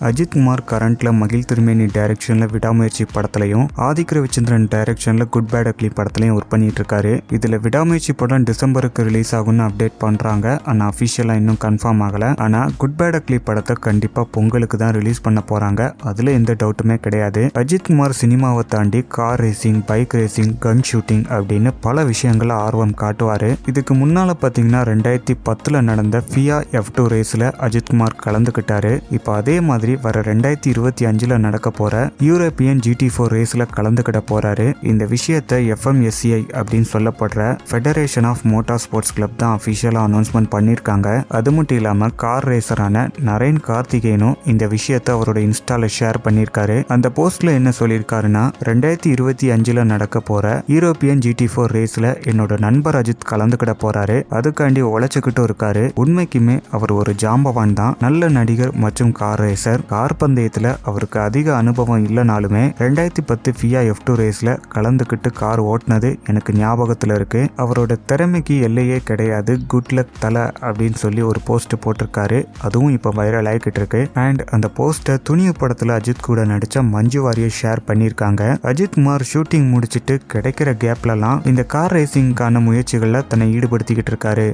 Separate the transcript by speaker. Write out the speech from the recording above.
Speaker 1: அஜித் குமார் கரண்ட்ல மகிழ் திருமேனி டைரக்ஷன்ல விடாமுயற்சி படத்துலையும் ஆதிக் ரவிச்சந்திரன் டைரக்ஷன்ல குட் பேட் அக்லி படத்துலையும் ஒர்க் பண்ணிட்டு இருக்காரு. இதுல விடாமுயற்சி படம் டிசம்பருக்கு ரிலீஸ் ஆகும்னு அப்டேட் பண்றாங்க. ஆனா அபிஷியலா இன்னும் கன்ஃபார்ம் ஆகல. ஆனா குட் பேட் அக்லி படத்தை கண்டிப்பா பொங்கலுக்கு தான் ரிலீஸ் பண்ண போறாங்க. அதுல எந்த டவுட்டுமே கிடையாது. அஜித் குமார் சினிமாவை தாண்டி car racing, bike racing, gun shooting அப்படின்னு பல விஷயங்கள ஆர்வம் காட்டுவாரு. இதுக்கு முன்னால பாத்தீங்கன்னா 2010 நடந்த ஃபியா F2 ரேஸ்ல அஜித் குமார் கலந்துகிட்டாரு. இப்ப அதே மாதிரி வர 2025 நடக்க போற யூரோப்பியன் GT4 ரேஸ்ல கலந்துகிட போறாரு. இந்த விஷயத்தை FMSCI அப்படின்னு சொல்லப்படுற federation of motor sports club தான் அபிஷியலா அனௌன்ஸ்மெண்ட் பண்ணிருக்காங்க. அது மட்டும் இல்லாம கார் ரேசரான நரேன் கார்த்திகேயனும் இந்த விஷயத்தை அவரோட இன்ஸ்டால ஷேர் பண்ணிருக்காரு. அந்த போஸ்ட்ல என்ன சொல்லியிருக்காருன்னா, 2025 நடக்க போற யூரோப்பியன் GT4 ரேஸ்ல என்னோட நண்பர் அஜித் கலந்துகிட போறாரு. அதுக்காண்டி உழைச்சுக்கிட்டும் இருக்காரு. உண்மைக்குமே அவர் ஒரு ஜாம்பவான் தான். நல்ல நடிகர் மற்றும் கார் ரேசர். கார் பந்தயத்துல அவருக்கு அதிக அனுபவம் இல்லைனாலுமே 2010 ஃபியா F2 ரேஸ்ல கலந்துக்கிட்டு கார் ஓட்டினது எனக்கு ஞாபகத்துல இருக்கு. அவரோட திறமைக்கு எல்லையே கிடையாது. குட் லக் தல அப்படின்னு சொல்லி ஒரு போஸ்ட் போட்டிருக்காரு. அதுவும் இப்ப வைரல் ஆகிட்டு இருக்கு. அண்ட் அந்த போஸ்டை துணிவு படத்துல அஜித் கூட நடிச்ச மஞ்சு வாரியர் ஷேர் பண்ணியிருக்காங்க. அஜித் குமார் ஷூட்டிங் முடிச்சிட்டு கிடைக்கிற கேப்லலாம் இந்த கார் ரேசிங்கான முயற்சிகள்ல தன்னை ஈடுபடுத்திக்கிட்டு இருக்காரு.